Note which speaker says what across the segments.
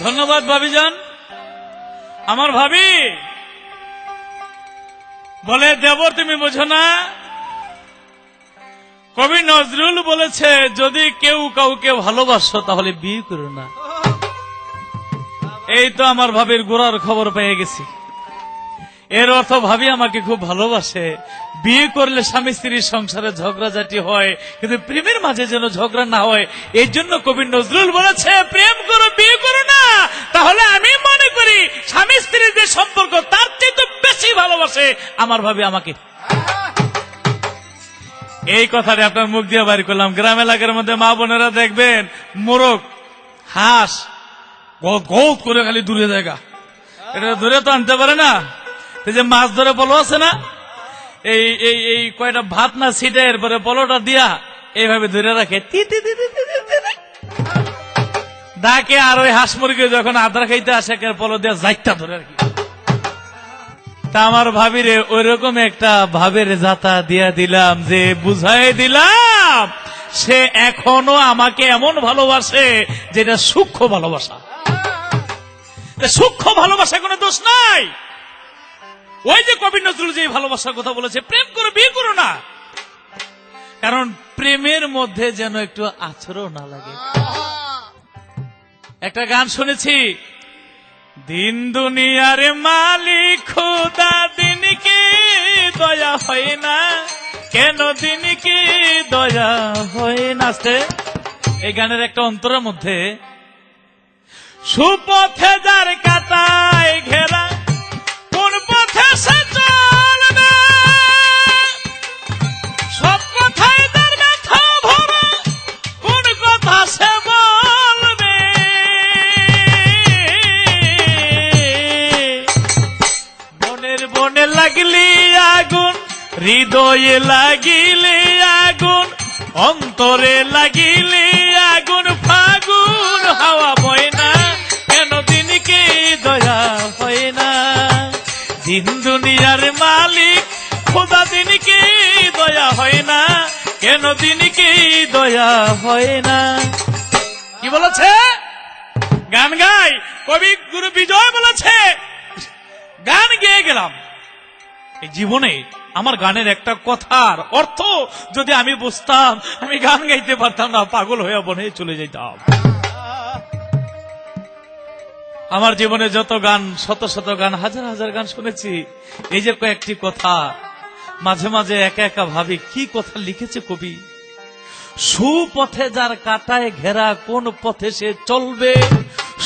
Speaker 1: ধন্যবাদ ভাবিজান। আমার ভাবি বলে, দেবর তুমি বোঝো না, কবি নজরুল বলেছে যদি কেউ কাউকে ভালোবাসো তাহলে বিয়ে করো না। এই তো আমার ভাবির গোড়ার খবর পেয়ে গেছি। এর অর্থ ভাবি আমাকে খুব ভালোবাসে। বিয়ে করলে স্বামী স্ত্রীর সংসারে ঝগড়াঝাটি হয়, কিন্তু প্রেমের মাঝে যেন ঝগড়া না হয়, এই জন্য কবি নজরুল বলেছে প্রেম করো, বিয়ে করো না। তাহলে আমি মনে করি স্বামী স্ত্রীর যে সম্পর্ক তার চেয়ে তো বেশি ভালোবাসে আমার ভাবি আমাকে। এই কথাটা আপনার মুখ দিয়ে বাড়ি করলাম। গ্রাম এলাকার মধ্যে মা বোনেরা দেখবেন মোরগ হাঁস গৌত করে খালি দূরে জায়গা, এটা দূরে তো আনতে পারে না। যে মাছ ধরে পলো আছে না, এই কয়টা ভাত না ছিটে এরপরে পলোটা দিয়া এইভাবে ধরে রাখে, ডাকে। আর ওই হাঁস মুরগি যখন আদ্রা খাইতে আসে পলো দিয়া যাইটা ধরে রাখি। তা আমার ভাবিরে ওইরকম একটা ভাবের যাতা দিয়া দিলাম যে বুঝাই দিলাম সে এখনো আমাকে এমন ভালোবাসে যেটা সূক্ষ্ম ভালোবাসা। সূক্ষ্ম ভালোবাসা কোনো দোষ নাই। ওই যে কবি নজরুল যে ভালোবাসার কথা বলেছে, প্রেম করো, বিয়ে করো না, কারণ প্রেমের মধ্যে যেন একটু আচরণ না লাগে। একটা গান শুনেছি, দিন দুনিয়ার মালিক খোদা, দিন কি দয়া হয় না, কেন দিন কি দয়া হয় না। এই গানের একটা অন্তরের মধ্যে, সুপথে যার কাটায় ঘেরা, কোন পথে সে চলবে, সব কথায় তার ব্যথা ভরা, কোন কথা সে বলবে। বনের বনে লাগলি আগুন, হৃদয়ে লাগিলে আগুন, অন্তরে লাগিলে আগুন, ফাগুন হাওয়া বয় না, কেন দিন কি দয়া হয় না। দিন দুনিয়ার মালিক খোদা, দিন কি দয়া হয় না, কেন দিন কি দয়া হয় না। কি বলেছে? গান গাই কবি গুরু বিজয় বলেছে, গান গেয়ে গেলাম। এই জীবনে আমার গানের একটা কথার অর্থ যদি আমি বুঝতাম, আমি গান গাইতে পারতাম না, পাগল হয়ে বনে চলে যেতাম। আমার জীবনে যত গান, শত শত গান, হাজার হাজার গান শুনেছি। এই যে কয়েকটি কথা মাঝে মাঝে একা একা ভাবি, কি কথা লিখেছে কবি। সুপথে যার কাটায় ঘেরা, কোন পথে সে চলবে,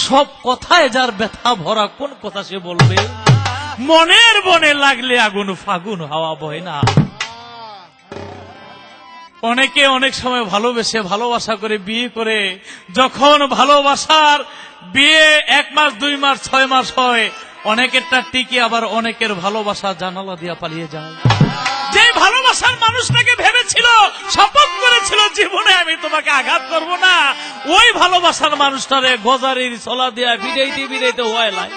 Speaker 1: সব কথায় যার ব্যথা ভরা, কোন কথা সে বলবে। মনের বনে লাগলে আগুন, ফাগুন হাওয়া বয় না। অনেকে অনেক সময় ভালোবেসে, ভালোবাসা করে, বিয়ে করে, যখন ভালোবাসার বিয়ে 1 মাস 2 মাস 6 মাস হয়, অনেকেরটা টিকে, আবার অনেকের ভালোবাসা জানালা দিয়া পালিয়ে যায়। যে ভালোবাসার মানুষটাকে ভেবেছিল, শপথ করেছিল জীবনে আমি তোমাকে আঘাত করব না, ওই ভালোবাসার মানুষটারে গজারির ছলা দিয়া বিড়াইতে বিড়াইতে হয় লাই।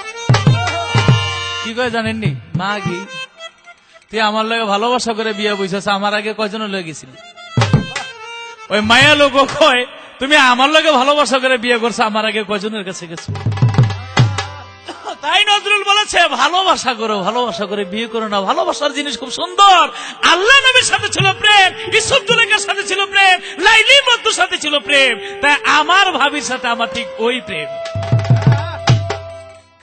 Speaker 1: কি কয় জানেননি? মা কি তুই আমার লগে ভালোবাসা করে বিয়ে বইছাস, আমার আগে কয়জন লয়ে গেছিলি? ওই মায়া লোক কয় তুমি আমার লগে ভালোবাসা করে বিয়ে করছো, আমার আগে কয়জনের কাছে গেছো। তাই নজরুল বলেছে ভালোবাসা করো, ভালোবাসা করে বিয়ে করো না। ভালোবাসার জিনিস খুব সুন্দর। আল্লাহ নবীর সাথে ছিল প্রেম, ইউসুফ জুলেখার সাথে ছিল প্রেম, লাইলি মজনুর সাথে ছিল প্রেম। তাই আমার ভাবির সাথে আমার ঠিক ওই প্রেম।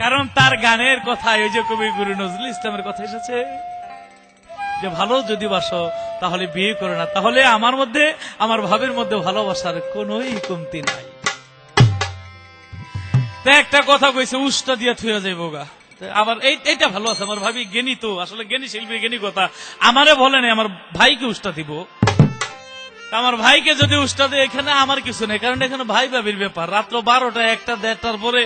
Speaker 1: কারণ তার গানের কথায় ওই যে কবি গুরু নজরুল ইসলামের কথা এসেছে যে ভালো যদি বাসো তাহলে বিয়ে করো না। তাহলে আমার মধ্যে, আমার ভাবের মধ্যে ভালোবাসার কোনোই কমতি নাই। তাই একটা কথা কইছে, উষ্টা দিয়া থুয়া যাইব গা। আবার এইটা ভালো আছে, আমার ভাবি জ্ঞানী, তো আসলে জ্ঞানী শিল্পী, জ্ঞানী কথা আমারে বলেন, আমার ভাইকে উষ্টা দিব। আমার ভাইকে যদি উষ্টা দেয়, এখানে আমার কিছু নেই, কারণ এখানে ভাই ভাবির ব্যাপার। রাত্র 12টা 1টা 1:30টার পরে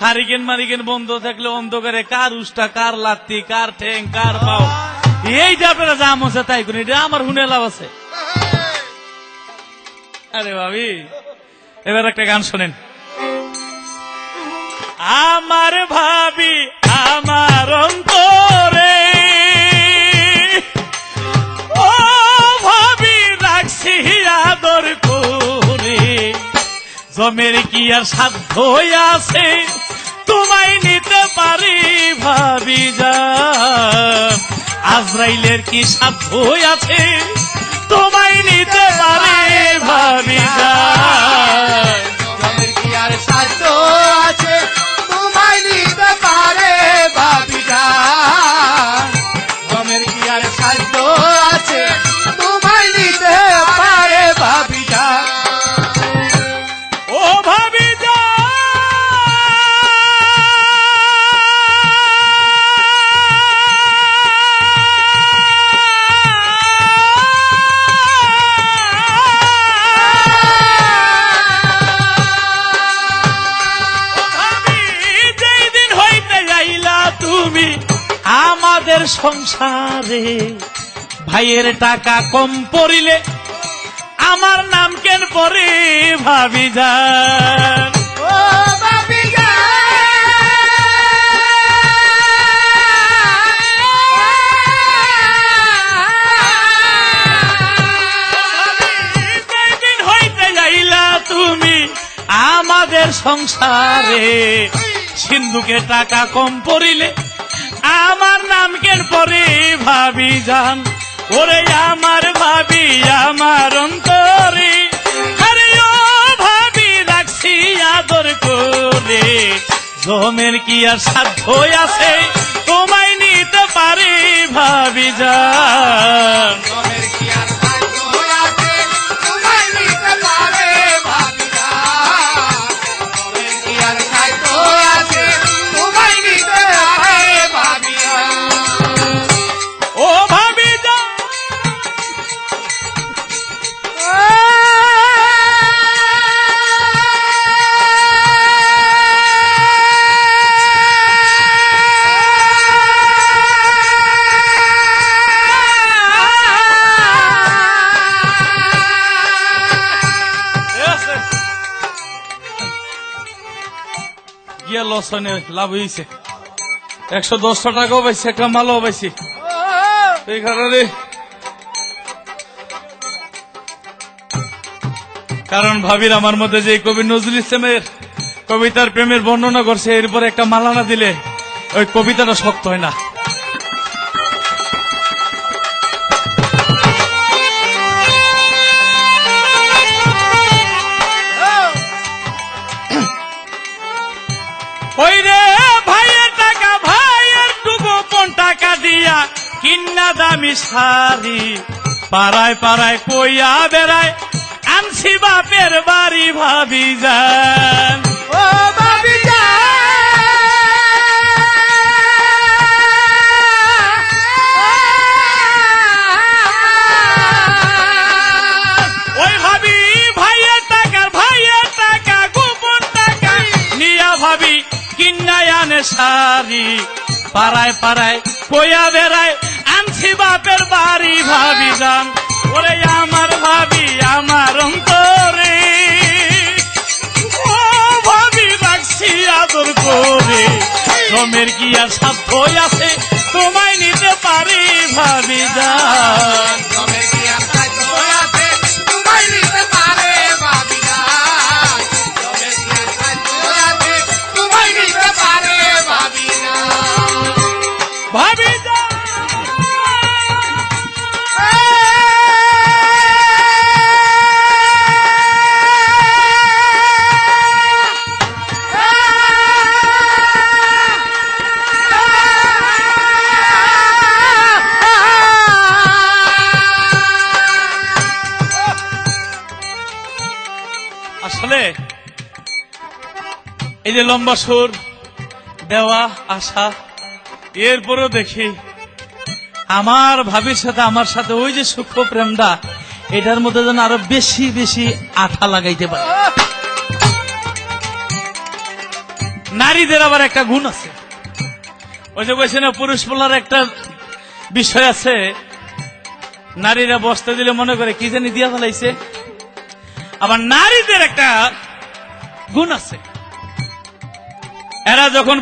Speaker 1: হারিকেন মারিকেন বন্ধ থাকলে অন্ধকারে কার উষ্টা, কার লাত্তি, কার ঠেং, কার পাও, এইটা আপনারা যা মজা তাই করেন, এটা আমার হুনে লাভ আছে। আরে ভাবি, এবার একটা গান শোনেন। আমার ভাবি আমার অন্তরে, ও ভাবি রাখছি আদর করে, জমের কি আর সাধ্য আছে তোমায় নিতে পারি ভাবি যান, আজরাইলের কি সাধ্য আছে তোমায় নিতে পারি ভাবি যান।
Speaker 2: জমের কি আর সাধ্য আছে তোমায় নিতে পারে ভাবি যান, জমের কি আর সাধ্য আছে তোমায় নিতে পারে ভাবি যান।
Speaker 1: ও ভাবি তুমি আমাদের সংসারে, ভাইয়ের টাকা কম পড়িলে আমার নাম কেন পরে ভাবি যান।
Speaker 2: ও ভাবি
Speaker 1: যেদিন হইতে যাইলা তুমি আমাদের সংসারে, সিন্ধুকে টাকা কম পড়িলে আমার নাম কেন পরে ভাবি যান। ওরে আমার ভাবি আমার অন্তরে, আরে ও ভাবি রাখছি আদর করে, জমের কি আর সাধ্য আছে তোমায় নিতে পারি ভাবি যান।
Speaker 2: জমের কি আর সাধ্য আছে তোমায় নিতে পারে ভাবি যান, জমের কি আর সাধ্য আছে তোমায় নিতে পারে ভাবি যান।
Speaker 1: ও ভাবি যান, গিয়া লসনে লাভ হয়েছে, 110 টাকাও পাইছে, একটা মালও পাইছি এই কারণে। কারণ ভাবির আমার মধ্যে যে কবি নজরুল ইসলামের কবিতার প্রেমের বর্ণনা করছে, এরপর একটা মালা না দিলে ওই কবিতাটা শক্ত হয় না। ওই রে ভাইয়ের টাকা, ভাইয়ের টুকু কোন টাকা দিয়া কিন্না দামি শাড়ি, পাড়ায় পাড়ায় কইয়া বেড়ায় আনছি বাপের বাড়ি ভাবি যান।
Speaker 2: ও ভাবি
Speaker 1: ওই ভাবি ভাইয়ের টাকা গোপন টাকা নিয়া ভাবি কিন্নায় আনে শাড়ি, পাড়ায় পাড়ায় কইয়া বেড়ায় আনছি বাপের বাড়ি ভাবি যান। ওরে আমার ভাবি আমার অন্তরে, ও ভাবি রাখছি আদর করে, জমের কি আর সাধ্য আছে তোমায় নিতে পারি ভাবি যান।
Speaker 2: জমের কি আর সাধ্য আছে তোমায় নিতে পারে ভাবি যান, জমের কি আর সাধ্য আছে তোমায় নিতে পারে ভাবি যান।
Speaker 1: ভাবি যান। আসলে এই যে লম্বা সুর দেওয়া আশা, এরপরেও দেখি আমার ভাবির সাথে আমার সাথে ওই যে সূক্ষ্ম প্রেমটা, এটার মধ্যে যেন আরো বেশি বেশি আঠা লাগাইতে পারে। নারীদের আবার একটা গুণ আছে, ওই যে বলছে না পুরুষ বলার একটা বিষয় আছে, নারীরা বসতে দিলে মনে করে কি জানি দিয়া ফেলাইছে। আবার নারীদের একটা গুণ আছে, এরা যখন